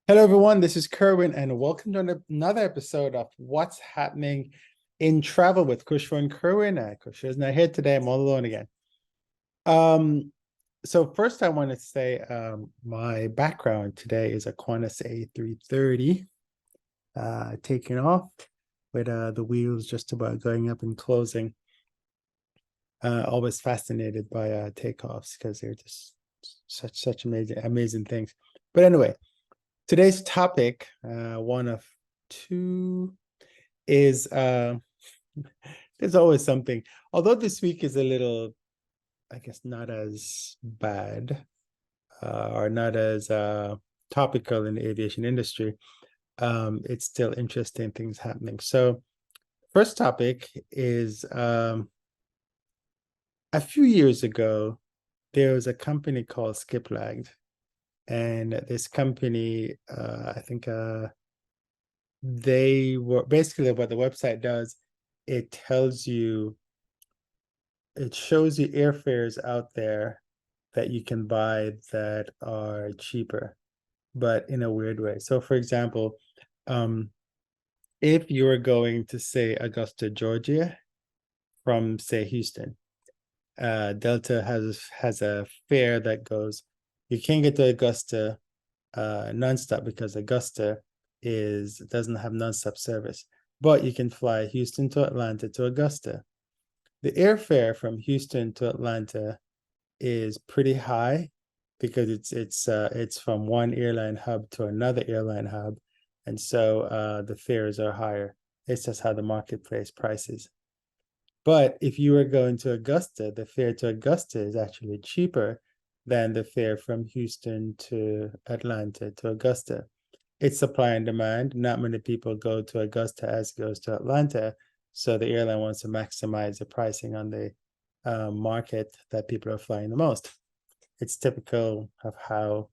Hello, everyone. This is Kerwin, and welcome to another episode of What's Happening in Travel with Kushwa and Kerwin. Kushwa is not here today. I'm all alone again. Um, so first, I want to say my background today is a Qantas A330 taking off with the wheels just about going up and closing. Always fascinated by takeoffs because they're just such amazing things. But anyway. Today's topic, one of two, is there's always something. Although this week is a little, I guess, not as bad or not as topical in the aviation industry, it's still interesting things happening. So, first topic is a few years ago, there was a company called Skiplagged, and this company, I think, they were basically what the website does, it tells you, it shows you airfares out there that you can buy that are cheaper, but in a weird way. So for example, if you were going to say Augusta, Georgia from say Houston, Delta has a fare that goes, you can't get to Augusta nonstop because Augusta doesn't have nonstop service. But you can fly Houston to Atlanta to Augusta. The airfare from Houston to Atlanta is pretty high because it's from one airline hub to another airline hub, and so the fares are higher. It's just how the marketplace prices. But if you were going to Augusta, the fare to Augusta is actually cheaper than the fare from Houston to Atlanta to Augusta. It's supply and demand. Not many people go to Augusta as goes to Atlanta. So the airline wants to maximize the pricing on the market that people are flying the most. It's typical of how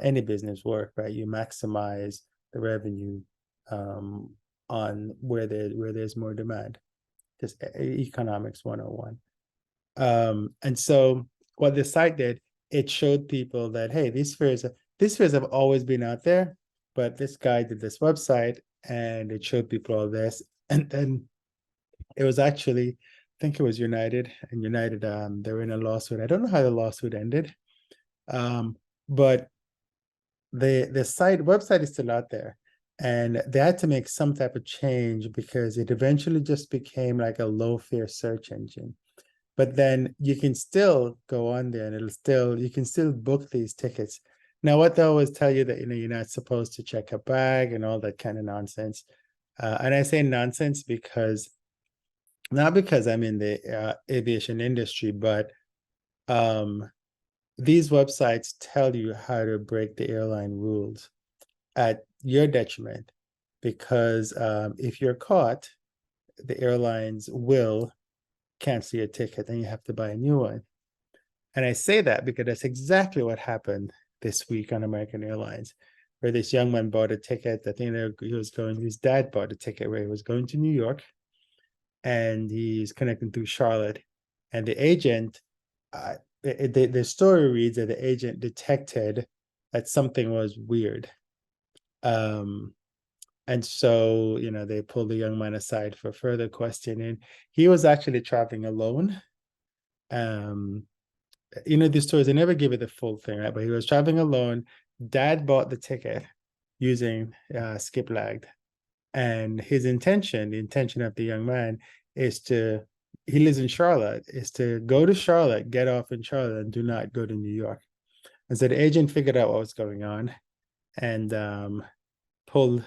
any business work, right? You maximize the revenue on where there's more demand. Just economics 101. And so what the site did, it showed people that, hey, these fares have always been out there, but this guy did this website and it showed people all this. And then it was actually, I think it was United, and United, they were in a lawsuit. I don't know how the lawsuit ended, but the website is still out there. And they had to make some type of change because it eventually just became like a low fare search engine. But then you can still go on there and you can still book these tickets. Now, what they always tell you that, you're not supposed to check a bag and all that kind of nonsense. And I say nonsense not because I'm in the aviation industry, but these websites tell you how to break the airline rules at your detriment. Because if you're caught, the airlines will cancel your ticket and you have to buy a new one. And I say that because that's exactly what happened this week on American Airlines, where this young man bought a ticket. I think his dad bought a ticket where he was going to New York, and he's connecting through Charlotte. And the agent, the story reads that the agent detected that something was weird. Um, and so, they pulled the young man aside for further questioning. He was actually traveling alone. Um, these stories, they never give it the full thing, right? But he was traveling alone. Dad bought the ticket using Skip Lagged. And the intention of the young man he lives in Charlotte, is to go to Charlotte, get off in Charlotte, and do not go to New York. And so the agent figured out what was going on and pulled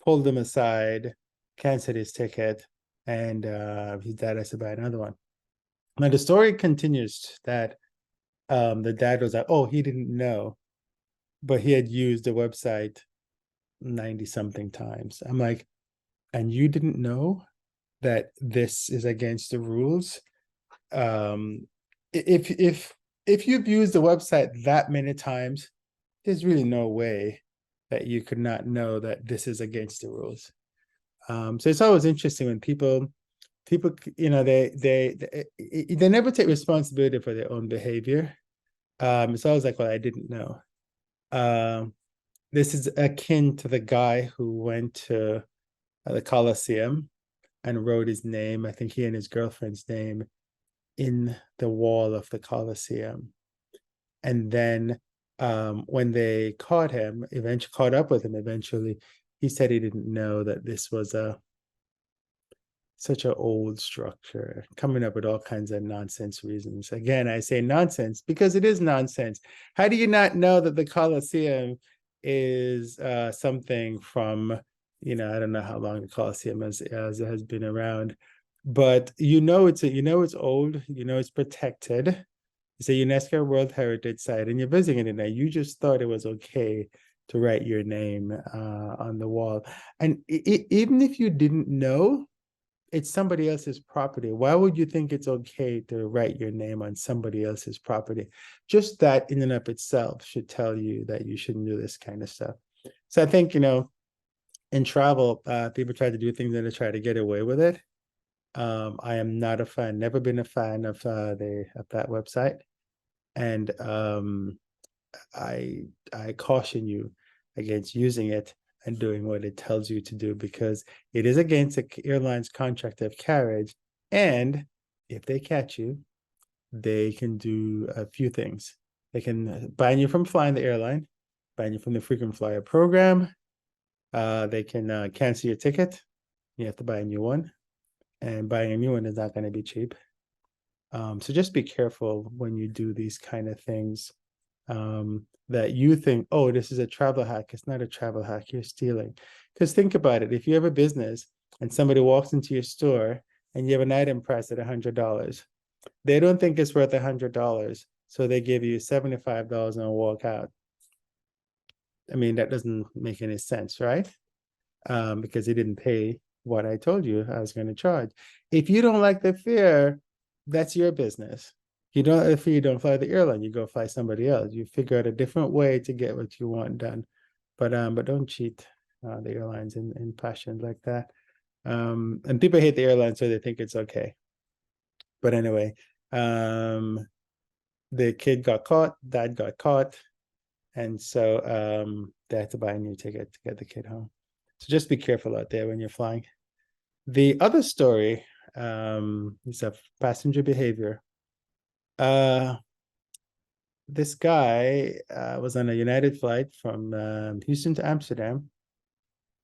pulled him aside, canceled his ticket, and his dad has to buy another one. Now the story continues that the dad was like, oh, he didn't know, but he had used the website 90 something times. I'm like, and you didn't know that this is against the rules? Um, if you've used the website that many times, there's really no way that you could not know that this is against the rules. So it's always interesting when people, they never take responsibility for their own behavior. It's always like, well, I didn't know. Um, This is akin to the guy who went to the Colosseum and wrote his name, I think he and his girlfriend's name, in the wall of the Colosseum. And then when they caught him, eventually caught up with him eventually, he said he didn't know that this was such an old structure, coming up with all kinds of nonsense reasons. Again, I say nonsense because it is nonsense. How do you not know that the Colosseum is something from, I don't know how long the Colosseum has been around, but it's old, it's protected. It's a UNESCO World Heritage Site, and you're visiting it now. You just thought it was okay to write your name on the wall, and even if you didn't know, it's somebody else's property. Why would you think it's okay to write your name on somebody else's property? Just that in and of itself should tell you that you shouldn't do this kind of stuff. So I think, in travel, people try to do things and they try to get away with it. I am not a fan, never been a fan of that website. And I caution you against using it and doing what it tells you to do, because it is against the airline's contract of carriage. And if they catch you, they can do a few things. They can ban you from flying the airline, ban you from the frequent flyer program. They can cancel your ticket. You have to buy a new one. And buying a new one is not going to be cheap. So just be careful when you do these kind of things. That you think, oh, this is a travel hack. It's not a travel hack. You're stealing. Because think about it. If you have a business and somebody walks into your store and you have an item priced at $100, they don't think it's worth $100. So they give you $75 and walk out. I mean, that doesn't make any sense, right? Because they didn't pay what I told you I was going to charge. If you don't like the fare, that's your business. If you don't fly the airline, you go fly somebody else. You figure out a different way to get what you want done. But don't cheat the airlines in fashion like that. And people hate the airline, so they think it's okay. But anyway, the kid got caught, dad got caught, and so they had to buy a new ticket to get the kid home. So just be careful out there when you're flying. The other story is of passenger behavior. This guy was on a United flight from Houston to Amsterdam,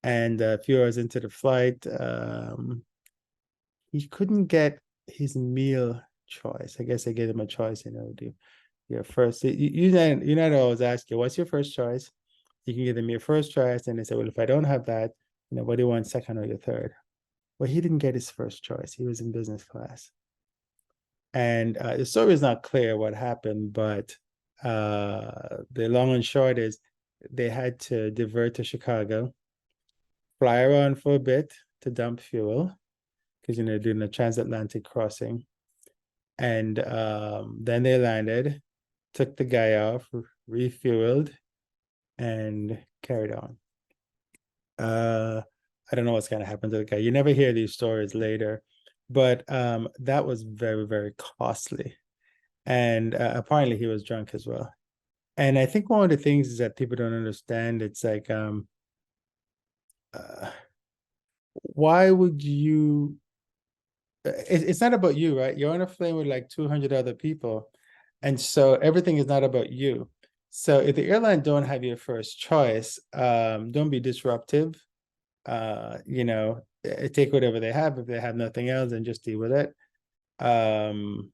and a few hours into the flight, he couldn't get his meal choice. I guess they gave him a choice, do your first. United always ask you, what's your first choice? You can give them your first choice, and they say, well, if I don't have that, what do you want, second or your third? Well, he didn't get his first choice. He was in business class. And the story is not clear what happened, but the long and short is they had to divert to Chicago, fly around for a bit to dump fuel, because doing a transatlantic crossing. And then they landed, took the guy off, refueled, and carried on. I don't know what's going to happen to the guy. You never hear these stories later, but that was very, very costly. And apparently he was drunk as well. And I think one of the things is that people don't understand. It's like, why would you? It's not about you, right? You're on a plane with like 200 other people, and so everything is not about you. So if the airline don't have your first choice, don't be disruptive. Take whatever they have. If they have nothing else, then just deal with it. And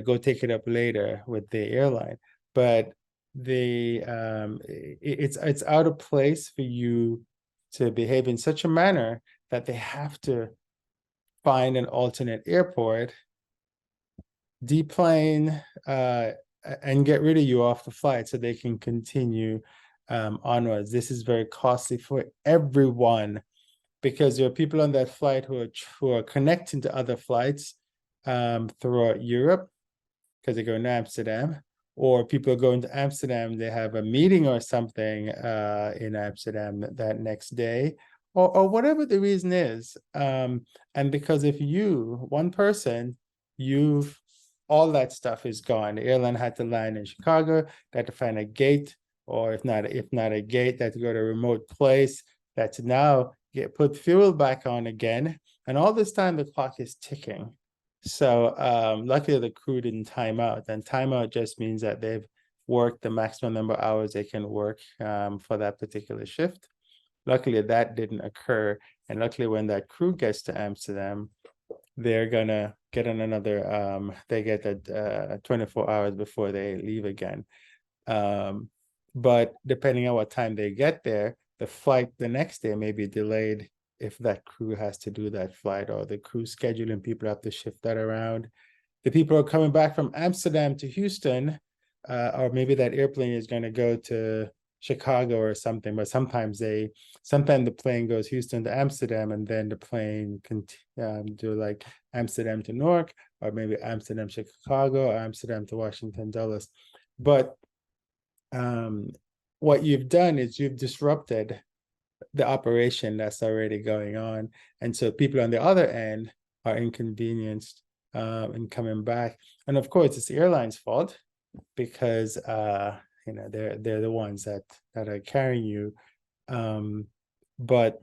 go take it up later with the airline. But it's out of place for you to behave in such a manner that they have to find an alternate airport, deplane, and get rid of you off the flight so they can continue onwards. This is very costly for everyone, because there are people on that flight who are connecting to other flights throughout Europe, because they go to Amsterdam, or people are going to Amsterdam, they have a meeting or something in Amsterdam that next day, or whatever the reason is. And because if one person, all that stuff is gone. The airline had to land in Chicago, they had to find a gate or if not a gate, that to go to a remote place, that to now put fuel back on again. And all this time the clock is ticking. So luckily the crew didn't time out. And timeout just means that they've worked the maximum number of hours they can work for that particular shift. Luckily that didn't occur. And luckily when that crew gets to Amsterdam, they're gonna get on another they get that 24 hours before they leave again. But depending on what time they get there, the flight the next day may be delayed if that crew has to do that flight, or the crew scheduling people have to shift that around. The people are coming back from Amsterdam to Houston, or maybe that airplane is going to go to Chicago or something, but sometimes the plane goes Houston to Amsterdam, and then the plane can do like Amsterdam to Newark, or maybe Amsterdam to Chicago, or Amsterdam to Washington Dulles. But what you've done is you've disrupted the operation that's already going on, and so people on the other end are inconvenienced in coming back. And of course, it's the airline's fault, because they're the ones that are carrying you. But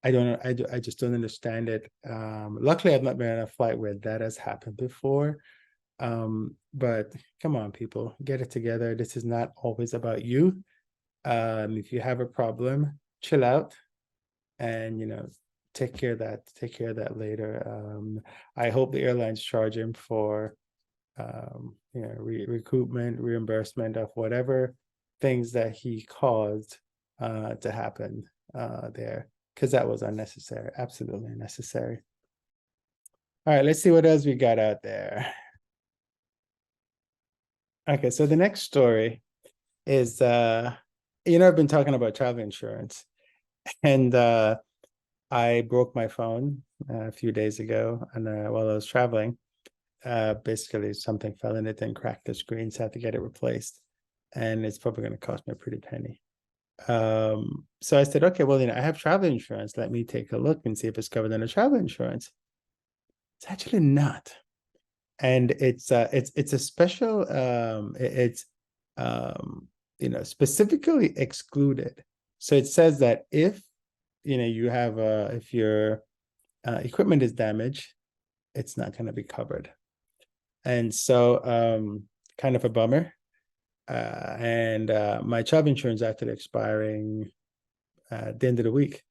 I don't know. I just don't understand it. Luckily, I've not been on a flight where that has happened before. But come on, people, get it together. This is not always about you. If you have a problem, chill out, and take care of that later. I hope the airlines charge him for recoupment, reimbursement of whatever things that he caused to happen there, because that was unnecessary, absolutely unnecessary. All right, let's see what else we got out there. Okay, so the next story is I've been talking about travel insurance, and I broke my phone a few days ago, and while I was traveling, basically something fell in it and cracked the screen, so I had to get it replaced, and it's probably going to cost me a pretty penny. So I said, okay, well, I have travel insurance. Let me take a look and see if it's covered under travel insurance. It's actually not, and it's a special. It's specifically excluded. So it says that if you have if your equipment is damaged, it's not going to be covered. And so kind of a bummer. And my travel insurance is actually expiring at the end of the week.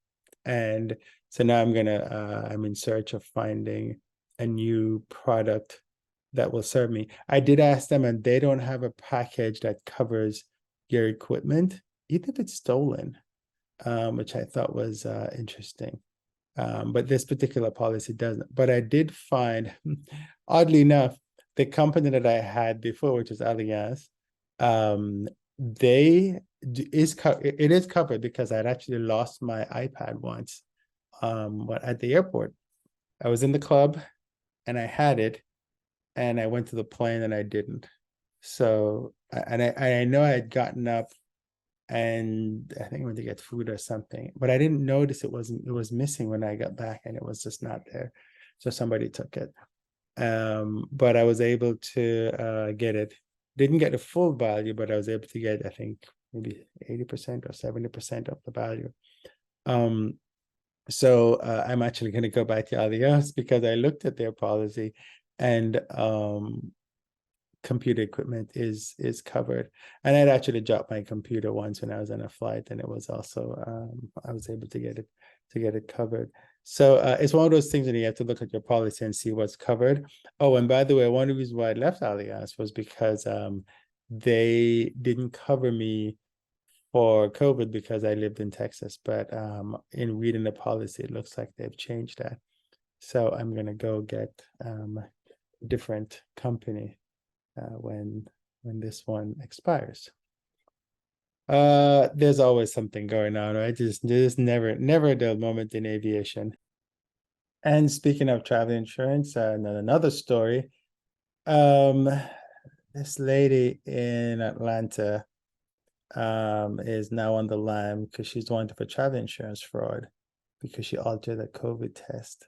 And so now I'm in search of finding a new product that will serve me. I did ask them, and they don't have a package that covers your equipment, even if it's stolen, which I thought was interesting. But this particular policy doesn't. But I did find, oddly enough, the company that I had before, which is Allianz, it is covered, because I'd actually lost my iPad once at the airport. I was in the club and I had it, and I went to the plane and I didn't. So, and I know I had gotten up, and I think I went to get food or something, but I didn't notice it was missing when I got back, and it was just not there. So somebody took it. But I was able to get it. Didn't get the full value, but I was able to get, I think, maybe 80% or 70% of the value. So I'm actually going to go back to Allianz, because I looked at their policy, and computer equipment is covered. And I'd actually dropped my computer once when I was on a flight, and it was also I was able to get it covered. So it's one of those things that you have to look at your policy and see what's covered. Oh, and by the way, one of the reasons why I left Allianz was because they didn't cover me for COVID because I lived in Texas. But in reading the policy, it looks like they've changed that. So I'm gonna go get a different company when this one expires. There's always something going on, right? There's never a dull moment in aviation. And speaking of travel insurance, another story. This lady in Atlanta is now on the lam because she's wanted for travel insurance fraud because she altered a COVID test.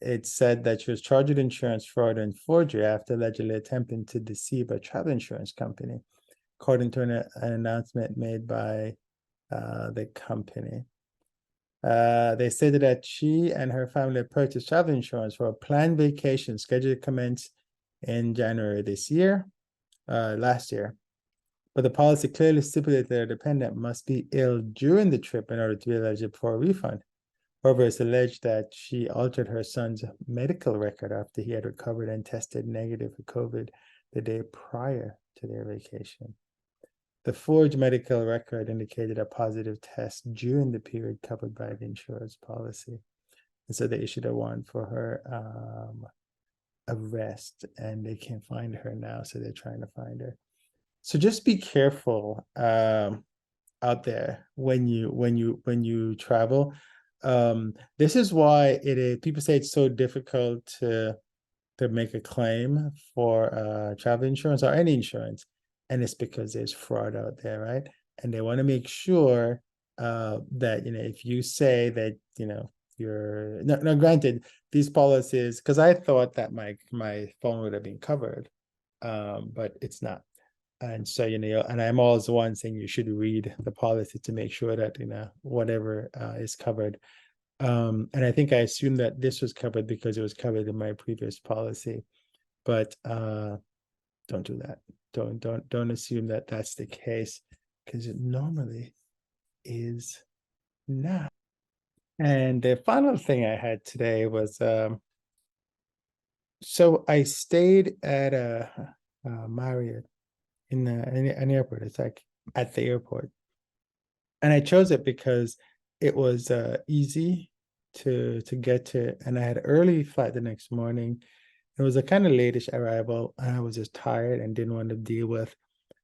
It said that she was charged with insurance fraud and forgery after allegedly attempting to deceive a travel insurance company. according to an announcement made by the company. They stated that she and her family purchased travel insurance for a planned vacation scheduled to commence in January last year. But the policy clearly stipulated that a dependent must be ill during the trip in order to be eligible for a refund. However, it's alleged that she altered her son's medical record after he had recovered and tested negative for COVID the day prior to their vacation. The forged medical record indicated a positive test during the period covered by the insurance policy. And so they issued a warrant for her arrest, and they can't find her now, so they're trying to find her. So just be careful out there when you travel. This is why it is, people say it's so difficult to make a claim for travel insurance or any insurance, and it's because there's fraud out there, right? And they want to make sure that, you know, if you say that, you know, you're no, granted, these policies, because I thought that my phone would have been covered, but it's not. And so, you know, and I'm always the one saying you should read the policy to make sure that, you know, whatever is covered. And I think I assumed that this was covered because it was covered in my previous policy, but don't do that. Don't assume that that's the case, because it normally is not. And the final thing I had today was so I stayed at a Marriott in an airport. It's like at the airport, and I chose it because it was easy to get to, and I had early flight the next morning. It was a kind of late-ish arrival, and I was just tired and didn't want to deal with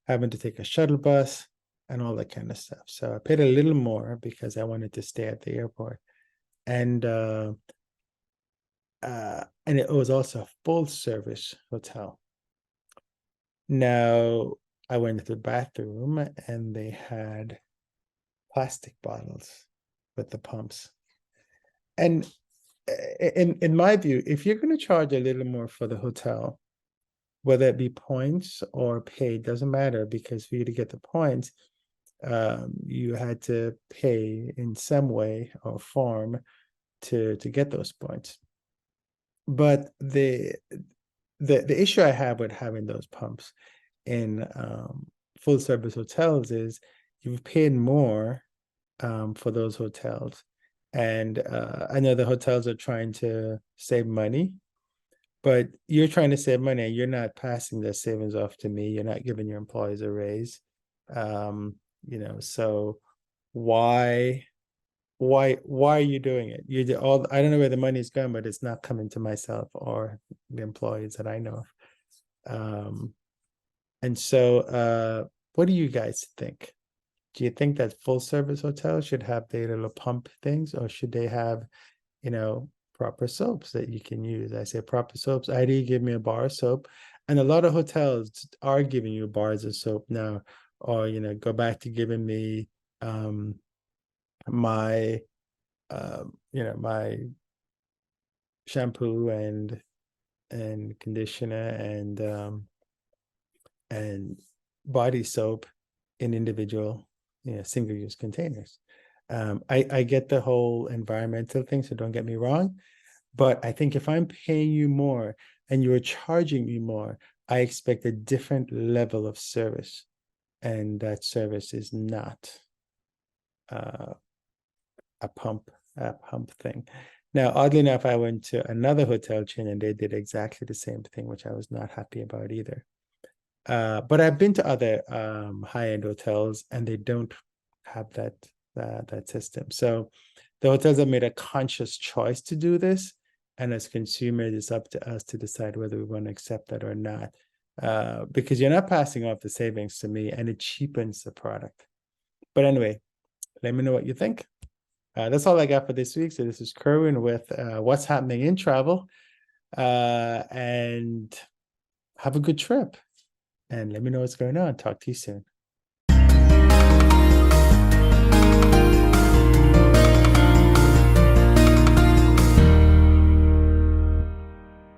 having to take a shuttle bus and all that kind of stuff. So I paid a little more because I wanted to stay at the airport, and it was also a full-service hotel. Now I went to the bathroom, and they had plastic bottles with the pumps. And in my view, if you're going to charge a little more for the hotel, whether it be points or paid, doesn't matter, because for you to get the points, you had to pay in some way or form to get those points. But the issue I have with having those pumps in full service hotels is you've paid more for those hotels. And I know the hotels are trying to save money, but you're trying to save money and you're not passing the savings off to me. You're not giving your employees a raise. You know, so why are you doing it? I don't know where the money's going, but it's not coming to myself or the employees that I know of. And so what do you guys think? Do you think that full service hotels should have the little pump things, or should they have, you know, proper soaps that you can use? I say proper soaps. ID give me a bar of soap, and a lot of hotels are giving you bars of soap now, or, you know, go back to giving me my you know, my shampoo and conditioner and body soap in individual, you know, single-use containers. I get the whole environmental thing, so don't get me wrong, but I think if I'm paying you more and you're charging me more, I expect a different level of service, and that service is not a pump thing. Now, oddly enough, I went to another hotel chain and they did exactly the same thing, which I was not happy about either. But I've been to other high-end hotels and they don't have that system. So the hotels have made a conscious choice to do this, and as consumers, it's up to us to decide whether we want to accept that or not. Because you're not passing off the savings to me, and it cheapens the product. But anyway, let me know what you think. That's all I got for this week. So this is Kerwin with what's happening in travel. And have a good trip. And let me know what's going on. Talk to you soon.